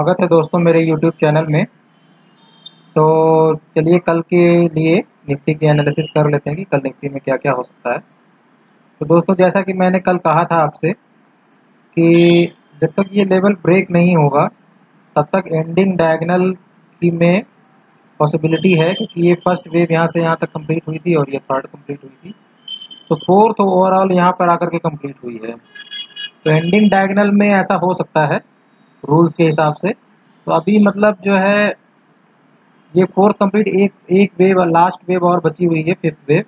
स्वागत है दोस्तों मेरे YouTube चैनल में। तो चलिए कल के लिए निफ्टी की एनालिसिस कर लेते हैं कि कल निफ्टी में क्या क्या हो सकता है। तो दोस्तों जैसा कि मैंने कल कहा था आपसे कि जब तक ये लेवल ब्रेक नहीं होगा तब तक एंडिंग डायगोनल की में पॉसिबिलिटी है, क्योंकि ये फर्स्ट वेव यहाँ से यहाँ तक कंप्लीट हुई थी और ये थर्ड कंप्लीट हुई थी, तो फोर्थ ओवरऑल यहाँ पर आकर के कंप्लीट हुई है। तो एंडिंग डायगोनल में ऐसा हो सकता है रूल्स के हिसाब से। तो अभी मतलब जो है ये फोर्थ कंप्लीट एक वेव लास्ट वेव और बची हुई है, फिफ्थ वेव।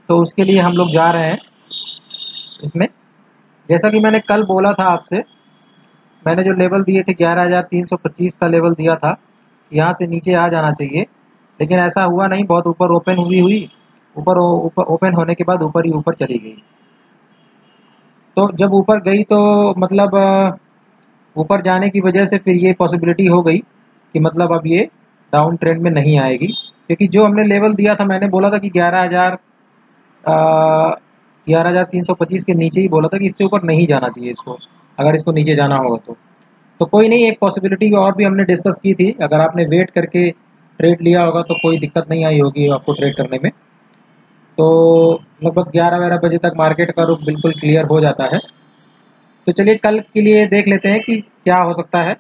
तो उसके लिए हम लोग जा रहे हैं इसमें। जैसा कि मैंने कल बोला था आपसे, मैंने जो लेवल दिए थे 11,325 का लेवल दिया था, यहाँ से नीचे आ जाना चाहिए, लेकिन ऐसा हुआ नहीं। बहुत ऊपर ओपन हुई ऊपर ओपन होने के बाद ऊपर ही ऊपर चली गई। तो जब ऊपर गई तो मतलब ऊपर जाने की वजह से फिर ये पॉसिबिलिटी हो गई कि मतलब अब ये डाउन ट्रेंड में नहीं आएगी, क्योंकि जो हमने लेवल दिया था, मैंने बोला था कि 11,325 के नीचे ही बोला था कि इससे ऊपर नहीं जाना चाहिए इसको, अगर इसको नीचे जाना होगा तो कोई नहीं। एक पॉसिबिलिटी और भी हमने डिस्कस की थी, अगर आपने वेट करके ट्रेड लिया होगा तो कोई दिक्कत नहीं आई होगी आपको ट्रेड करने में। तो लगभग 11-12 बजे तक मार्केट का रुख बिल्कुल क्लियर हो जाता है। तो चलिए कल के लिए देख लेते हैं कि क्या हो सकता है।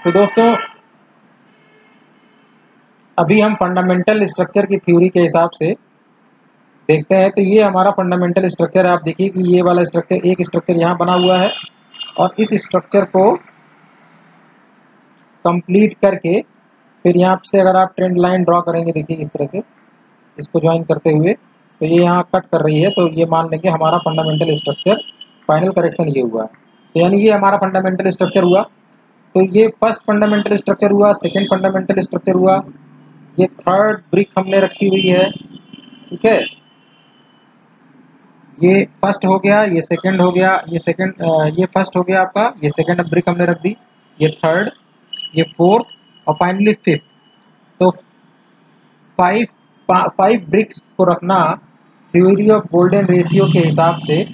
तो दोस्तों अभी हम फंडामेंटल स्ट्रक्चर की थ्योरी के हिसाब से देखते हैं। तो ये हमारा फंडामेंटल स्ट्रक्चर है। आप देखिए कि ये वाला स्ट्रक्चर, एक स्ट्रक्चर यहाँ बना हुआ है, और इस स्ट्रक्चर को कंप्लीट करके फिर यहाँ से अगर आप ट्रेंड लाइन ड्रॉ करेंगे, देखिए इस तरह से इसको ज्वाइन करते हुए, तो ये यहाँ कट कर रही है, तो ये मान लेंगे हमारा फंडामेंटल स्ट्रक्चर फाइनल करेक्शन ये हुआ है। तो यानी ये हमारा फंडामेंटल स्ट्रक्चर हुआ। तो ये फर्स्ट फंडामेंटल स्ट्रक्चर हुआ, सेकेंड फंडामेंटल स्ट्रक्चर हुआ, ये थर्ड ब्रिक हमने रखी हुई है, ठीक है। ये फर्स्ट हो गया, ये सेकंड हो गया, ये फर्स्ट हो गया आपका, ये सेकंड ब्रिक हमने रख दी, ये थर्ड, ये फोर्थ और फाइनली फिफ्थ। तो फाइव ब्रिक्स को रखना थ्योरी ऑफ गोल्डन रेशियो के हिसाब से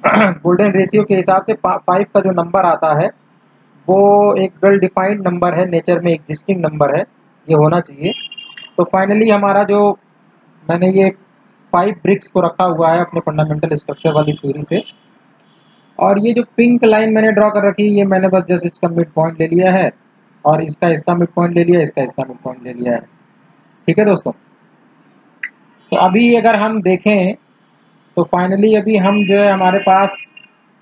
गोल्डन रेशियो के हिसाब से 5 का जो नंबर आता है वो एक वेल डिफाइंड नंबर है, नेचर में एग्जिस्टिंग नंबर है, ये होना चाहिए। तो फाइनली हमारा जो मैंने ये 5 ब्रिक्स को रखा हुआ है अपने फंडामेंटल स्ट्रक्चर वाली थ्योरी से। और ये जो पिंक लाइन मैंने ड्रॉ कर रखी है, ये मैंने बस जस्ट इसका मिड पॉइंट ले लिया है, और इसका मिड पॉइंट ले लिया, इसका मिड पॉइंट ले लिया है, ठीक है दोस्तों। तो अभी अगर हम देखें तो फाइनली अभी हम जो है हमारे पास,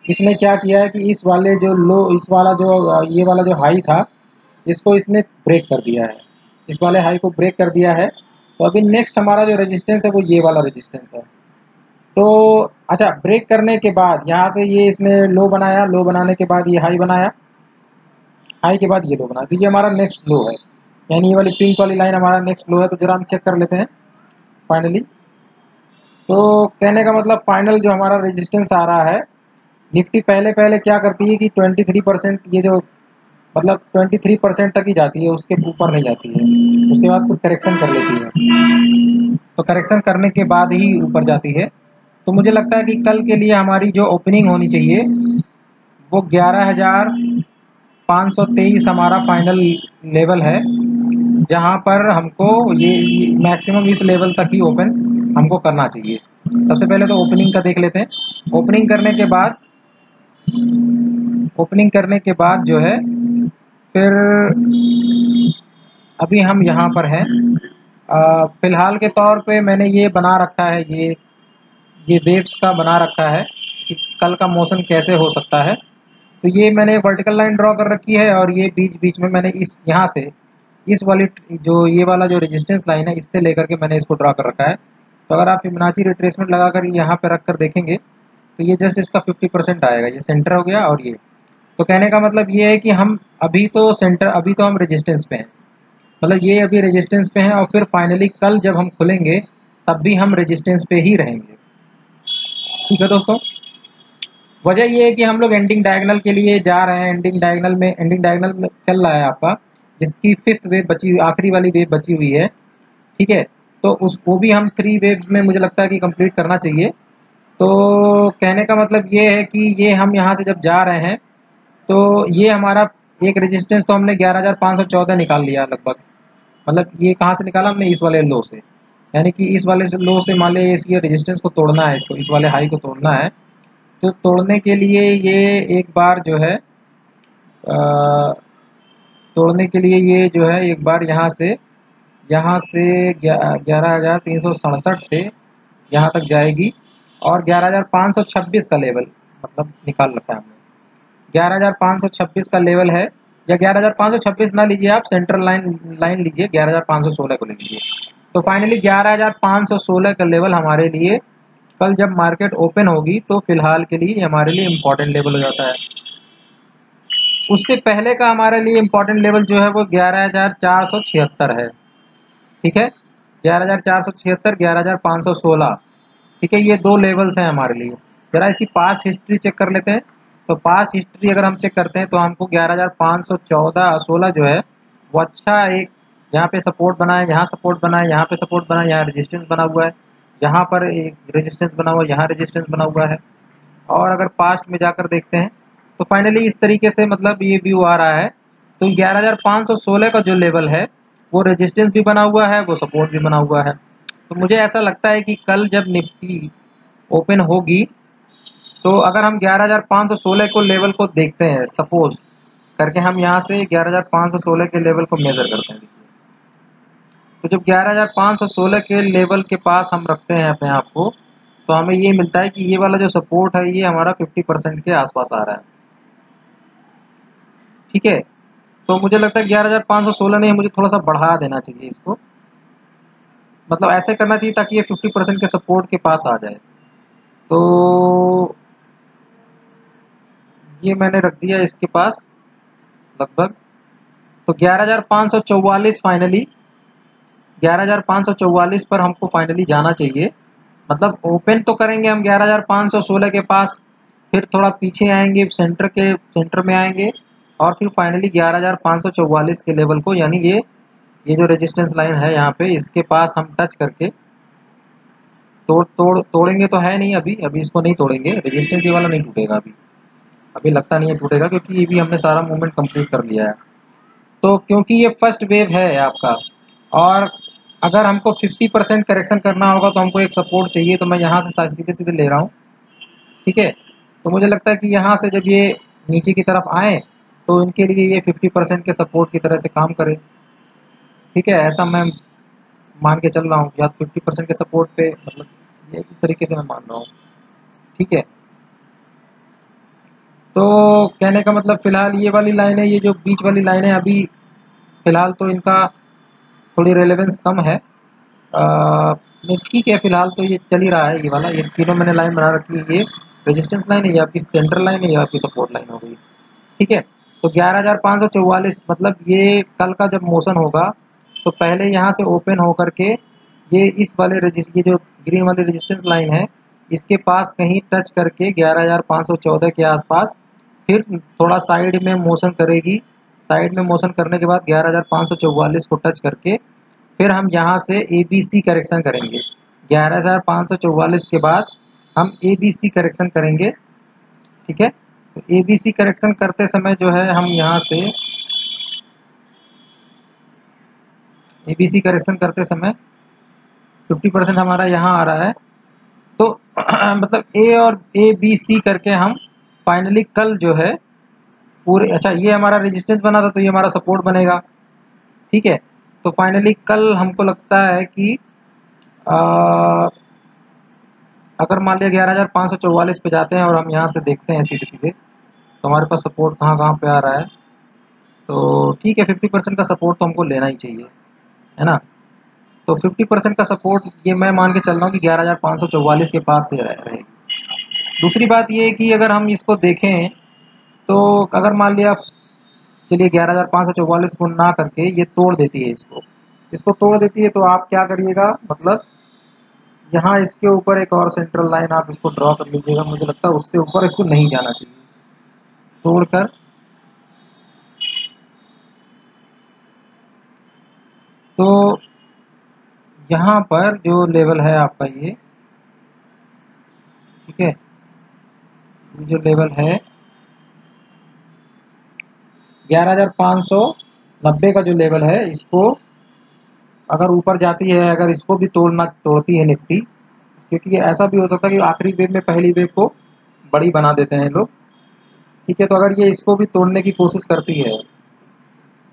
इसने क्या किया है कि इस वाले जो लो, इस वाला जो ये वाला जो हाई था, इसको इसने ब्रेक कर दिया है, इस वाले हाई को ब्रेक कर दिया है। तो अभी नेक्स्ट हमारा जो रेजिस्टेंस है वो ये वाला रेजिस्टेंस है। तो अच्छा, ब्रेक करने के बाद यहाँ से ये इसने लो बनाया, लो बनाने के बाद ये हाई बनाया, हाई के बाद ये लो बनाया, तो ये हमारा नेक्स्ट लो है, यानी ये वाली पिंक वाली लाइन हमारा नेक्स्ट लो है। तो जरा हम चेक कर लेते हैं फाइनली। तो कहने का मतलब फाइनल जो हमारा रेजिस्टेंस आ रहा है, निफ्टी पहले पहले क्या करती है कि 23%, ये जो मतलब 23% तक ही जाती है, उसके ऊपर नहीं जाती है, उसके बाद फिर करेक्शन कर लेती है। तो करेक्शन करने के बाद ही ऊपर जाती है। तो मुझे लगता है कि कल के लिए हमारी जो ओपनिंग होनी चाहिए वो 11,523 हमारा फाइनल लेवल है, जहां पर हमको ये मैक्सिमम इस लेवल तक ही ओपन हमको करना चाहिए। सबसे पहले तो ओपनिंग का देख लेते हैं। ओपनिंग करने के बाद जो है फिर अभी हम यहाँ पर हैं। फिलहाल के तौर पे मैंने ये बना रखा है, ये वेव्स का बना रखा है कि कल का मोशन कैसे हो सकता है। तो ये मैंने वर्टिकल लाइन ड्रॉ कर रखी है, और ये बीच बीच में मैंने इस यहाँ से इस वाली जो ये वाला जो रेजिस्टेंस लाइन है, इससे लेकर के मैंने इसको ड्रॉ कर रखा है। तो अगर आप फिबोनाची रिट्रेसमेंट लगाकर यहाँ पे रख कर देखेंगे तो ये जस्ट इसका 50% आएगा, ये सेंटर हो गया। और ये तो कहने का मतलब ये है कि हम अभी तो हम रेजिस्टेंस पे हैं, मतलब ये अभी रेजिस्टेंस पे हैं, और फिर फाइनली कल जब हम खुलेंगे तब भी हम रेजिस्टेंस पे ही रहेंगे, ठीक है दोस्तों। वजह ये है कि हम लोग एंडिंग डायगोनल के लिए जा रहे हैं। एंडिंग डायगोनल में चल रहा है आपका, जिसकी फिफ्थ वेव बची हुई, आखिरी वाली वेव बची हुई है, ठीक है। तो उसको भी हम 3 वेव्स में मुझे लगता है कि कंप्लीट करना चाहिए। तो कहने का मतलब ये है कि ये हम यहाँ से जब जा रहे हैं तो ये हमारा एक रेजिस्टेंस तो हमने 11,514 निकाल लिया लगभग। मतलब ये कहाँ से निकाला हमने, इस वाले लो से, यानी कि इस वाले से लो से मान लीजिए इसकी रेजिस्टेंस को तोड़ना है, इसको इस वाले हाई को तोड़ना है। तो तोड़ने के लिए ये एक बार जो है तोड़ने के लिए ये जो है एक बार यहाँ से 11,367 से यहाँ तक जाएगी, और 11,526 का लेवल मतलब निकाल रखा है हमने। 11,526 का लेवल है, या 11,526 ना लीजिए आप, सेंट्रल लाइन लीजिए, 11,516 को ले लीजिए। तो फाइनली 11,516 का लेवल हमारे लिए कल जब मार्केट ओपन होगी तो फिलहाल के लिए हमारे लिए इम्पोर्टेंट लेवल हो जाता है। उससे पहले का हमारे लिए इम्पोर्टेंट लेवल जो है वो 11,476 है। ठीक है, 11,476, 11,516। ठीक है, ये दो लेवल्स हैं हमारे लिए। ज़रा इसकी पास्ट हिस्ट्री चेक कर लेते हैं। तो पास्ट हिस्ट्री अगर हम चेक करते हैं तो हमको 11,514-16 जो है वो अच्छा एक यहाँ पे सपोर्ट बना है, यहाँ सपोर्ट बना है, यहाँ पे सपोर्ट बना है, यहाँ रेजिस्टेंस बना हुआ है, यहाँ पर एक रेजिस्टेंस बना हुआ है, यहाँ रेजिस्टेंस बना हुआ है। और अगर पास्ट में जाकर देखते हैं तो फाइनली इस तरीके से मतलब ये व्यू आ रहा है। तो 11,516 का जो लेवल है वो रेजिस्टेंस भी बना हुआ है, वो सपोर्ट भी बना हुआ है। तो मुझे ऐसा लगता है कि कल जब निफ्टी ओपन होगी तो अगर हम 11,516 को लेवल को देखते हैं, सपोज करके हम यहाँ से 11,516 के लेवल को मेज़र करते हैं। तो जब 11,516 के लेवल के पास हम रखते हैं अपने आप को, तो हमें ये मिलता है कि ये वाला जो सपोर्ट है ये हमारा 50% के आसपास आ रहा है। ठीक है, तो मुझे लगता है 11,516 नहीं, मुझे थोड़ा सा बढ़ा देना चाहिए इसको, मतलब ऐसे करना चाहिए ताकि ये 50% के सपोर्ट के पास आ जाए। तो ये मैंने रख दिया इसके पास लगभग। तो 11,544 फाइनली 11,544 पर हमको फाइनली जाना चाहिए। मतलब ओपन तो करेंगे हम 11,516 के पास, फिर थोड़ा पीछे आएंगे, सेंटर में आएंगे, और फिर फाइनली 11,544 के लेवल को, यानी ये जो रेजिस्टेंस लाइन है यहाँ पे, इसके पास हम टच करके तोड़ेंगे तो है नहीं, अभी इसको नहीं तोड़ेंगे, रेजिस्टेंस ये वाला नहीं टूटेगा अभी लगता नहीं है टूटेगा, क्योंकि ये भी हमने सारा मूवमेंट कंप्लीट कर लिया है। तो क्योंकि ये फर्स्ट वेव है आपका, और अगर हमको 50% करेक्शन करना होगा तो हमको एक सपोर्ट चाहिए, तो मैं यहाँ से सीधे सीधे ले रहा हूँ। ठीक है, तो मुझे लगता है कि यहाँ से जब ये नीचे की तरफ आए तो इनके लिए ये 50% के सपोर्ट की तरह से काम करे। ठीक है, ऐसा मैं मान के चल रहा हूँ, या 50% के सपोर्ट पे, मतलब ये इस तरीके से मैं मान रहा हूँ। ठीक है, तो कहने का मतलब फ़िलहाल ये वाली लाइन है, ये जो बीच वाली लाइन है, अभी फ़िलहाल तो इनका थोड़ी रेलेवेंस कम है। नहीं ठीक है, फ़िलहाल तो ये चल ही रहा है, ये वाला, ये तीनों मैंने लाइन बना रखी है। ये रेजिस्टेंस लाइन है, ये आपकी सेंट्रल लाइन है, ये आपकी सपोर्ट लाइन हो गई। ठीक है, तो 11,544 मतलब ये कल का जब मोशन होगा तो पहले यहाँ से ओपन हो करके ये इस वाले ये जो ग्रीन वाली रेजिस्टेंस लाइन है इसके पास कहीं टच करके 11,514 के आसपास फिर थोड़ा साइड में मोशन करेगी। साइड में मोशन करने के बाद 11,544 को टच करके फिर हम यहाँ से ABC करेक्शन करेंगे। 11,544 के बाद हम ABC करेक्शन करेंगे। ठीक है, तो ABC करेक्शन करते समय जो है हम यहाँ से ABC करेक्शन करते समय 50% हमारा यहाँ आ रहा है। तो मतलब A और ABC करके हम फाइनली कल जो है पूरे, अच्छा ये हमारा रेजिस्टेंस बना था तो ये हमारा सपोर्ट बनेगा। ठीक है, तो फाइनली कल हमको लगता है कि अगर मान लिया 11,544 पे जाते हैं और हम यहाँ से देखते हैं सीधे सीधे तो हमारे पास सपोर्ट कहाँ कहाँ पे आ रहा है। तो ठीक है, 50% का सपोर्ट तो हमको लेना ही चाहिए, है ना। तो 50% का सपोर्ट ये मैं मान के चल रहा हूँ कि 11,544 के पास से रहेगी। दूसरी बात ये है कि अगर हम इसको देखें तो अगर मान लिया चलिए 11,544 को ना करके ये तोड़ देती है, इसको तोड़ देती है, तो आप क्या करिएगा, मतलब यहाँ इसके ऊपर एक और सेंट्रल लाइन आप इसको ड्रॉ कर लीजिएगा। मुझे लगता है उससे ऊपर इसको नहीं जाना चाहिए, तोड़कर तो यहाँ पर जो लेवल है आपका ये, ठीक है, ये जो लेवल है 11,590 का जो लेवल है, इसको अगर ऊपर जाती है, अगर इसको भी तोड़ती है निफ्टी, क्योंकि ऐसा भी हो सकता है कि आखिरी वेव में पहली वेव को बड़ी बना देते हैं लोग। ठीक है, तो अगर ये इसको भी तोड़ने की कोशिश करती है,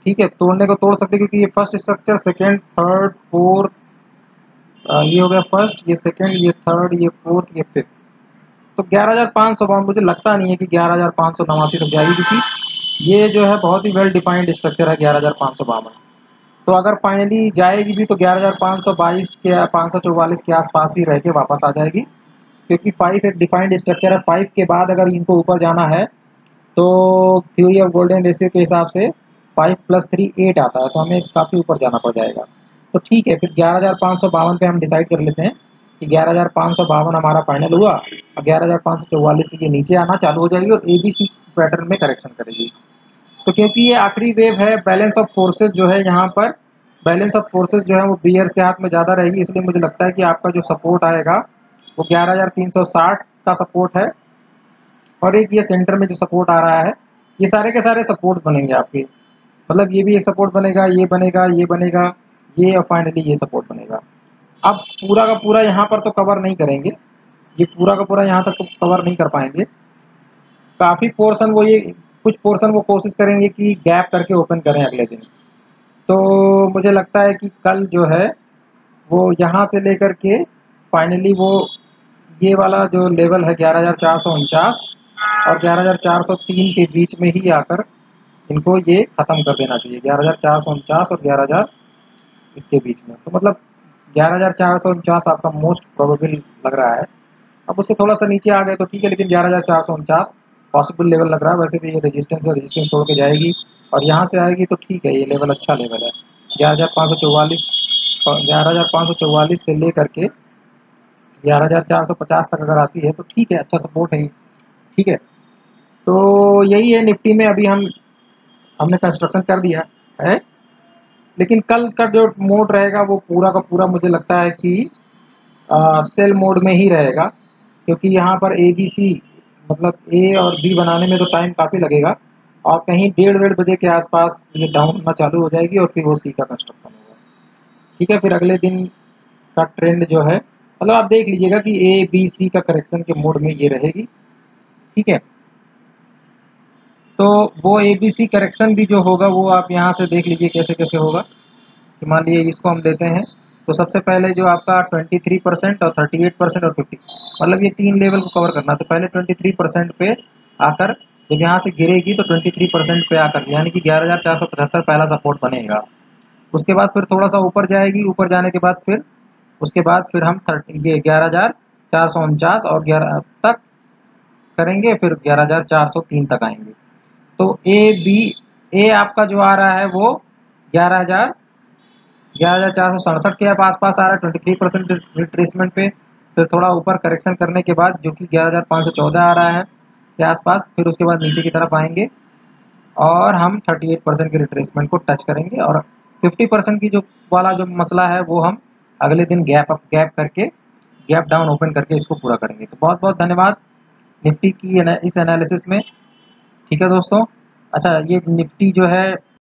ठीक है, तोड़ने को तोड़ सकते हैं, क्योंकि ये first structure, second, third, fourth, ये हो गया फर्स्ट, ये सेकेंड, ये थर्ड, ये फोर्थ, ये फिफ्थ। तो 11,552 मुझे लगता नहीं है कि 11,589 तक जाएगी, क्योंकि ये जो है बहुत ही वेल डिफाइंड स्ट्रक्चर है 11,552। तो अगर फाइनली जाएगी भी तो 11,522 के 544 के आसपास ही रह के वापस आ जाएगी, क्योंकि 5 एक डिफाइंड स्ट्रक्चर है। 5 के बाद अगर इनको ऊपर जाना है तो थ्योरी ऑफ गोल्डन रेशियो के हिसाब से 5 + 3 8 आता है, तो हमें काफ़ी ऊपर जाना पड़ जाएगा। तो ठीक है, फिर 11,552 पे हम डिसाइड कर लेते हैं कि 11,552 हमारा फाइनल हुआ, और 11,544 से ये नीचे आना चालू हो जाएगी और ABC पैटर्न में करेक्शन करेगी। तो क्योंकि ये आखिरी वेव है, बैलेंस ऑफ फोर्सेस जो है यहाँ पर, बैलेंस ऑफ फोर्सेस जो है वो बियर्स के हाथ में ज़्यादा रहेगी, इसलिए मुझे लगता है कि आपका जो सपोर्ट आएगा वो 11,360 का सपोर्ट है, और एक ये सेंटर में जो सपोर्ट आ रहा है, ये सारे के सारे सपोर्ट बनेंगे आपके। मतलब ये भी एक सपोर्ट बनेगा, ये बनेगा, ये बनेगा, ये, और फाइनली ये सपोर्ट बनेगा। अब पूरा का पूरा यहाँ पर तो कवर नहीं करेंगे, ये पूरा का पूरा यहाँ तक तो कवर नहीं कर पाएंगे। काफ़ी पोर्शन वो ये कुछ पोर्शन वो कोशिश करेंगे कि गैप करके ओपन करें अगले दिन। तो मुझे लगता है कि कल जो है वो यहाँ से लेकर के फाइनली वो ये वाला जो लेवल है 11,449 और 11,403 के बीच में ही आकर इनको ये ख़त्म कर देना चाहिए। 11,449 और 11,000 इसके बीच में, तो मतलब 11,449 आपका मोस्ट प्रोबेबल लग रहा है। अब उससे थोड़ा सा नीचे आ गए तो ठीक है, लेकिन 11,449 पॉसिबल लेवल लग रहा है। वैसे भी ये रेजिस्टेंस है, रेजिस्टेंस तोड़ के जाएगी और यहाँ से आएगी तो ठीक है, ये लेवल अच्छा लेवल है। 11,544 और 11,544 से लेकर के 11,450 तक अगर आती है तो ठीक है, अच्छा सपोर्ट है। ठीक है, तो यही है निफ्टी में। अभी हमने कंस्ट्रक्शन कर दिया है, लेकिन कल का जो मोड रहेगा वो पूरा का पूरा मुझे लगता है कि सेल मोड में ही रहेगा, क्योंकि यहाँ पर ABC मतलब A और B बनाने में तो टाइम काफ़ी लगेगा, और कहीं 1:30 बजे के आसपास ये डाउन होना चालू हो जाएगी और फिर वो C का कंस्ट्रक्शन होगा। ठीक है, फिर अगले दिन का ट्रेंड जो है, मतलब आप देख लीजिएगा कि ABC का करेक्शन के मोड में ये रहेगी। ठीक है, तो वो ABC करेक्शन भी जो होगा वो आप यहाँ से देख लीजिए कैसे कैसे होगा। कि मान लीजिए इसको हम लेते हैं, तो सबसे पहले जो आपका 23% और 38% और 50, मतलब ये 3 लेवल को कवर करना। तो पहले 23% पे आकर जब यहाँ से गिरेगी तो 23% पे आकर, यानी कि 11,475 पहला सपोर्ट बनेगा। उसके बाद फिर थोड़ा सा ऊपर जाएगी, ऊपर जाने के बाद फिर हम 11,449 और 11 तक करेंगे, फिर 11,403 तक आएंगे। तो ए आपका जो आ रहा है वो 11,467 के आसपास आ रहा है, 23% रिट्रेसमेंट पे। फिर थोड़ा ऊपर करेक्शन करने के बाद जो कि 11,514 आ रहा है के आसपास, फिर उसके बाद नीचे की तरफ आएंगे और हम 38% के रिट्रेसमेंट को टच करेंगे, और 50% की जो वाला जो मसला है वो हम अगले दिन गैप करके, गैप डाउन ओपन करके इसको पूरा करेंगे। तो बहुत बहुत धन्यवाद निफ्टी की इस एनालिसिस में। ठीक है दोस्तों, अच्छा ये निफ्टी जो है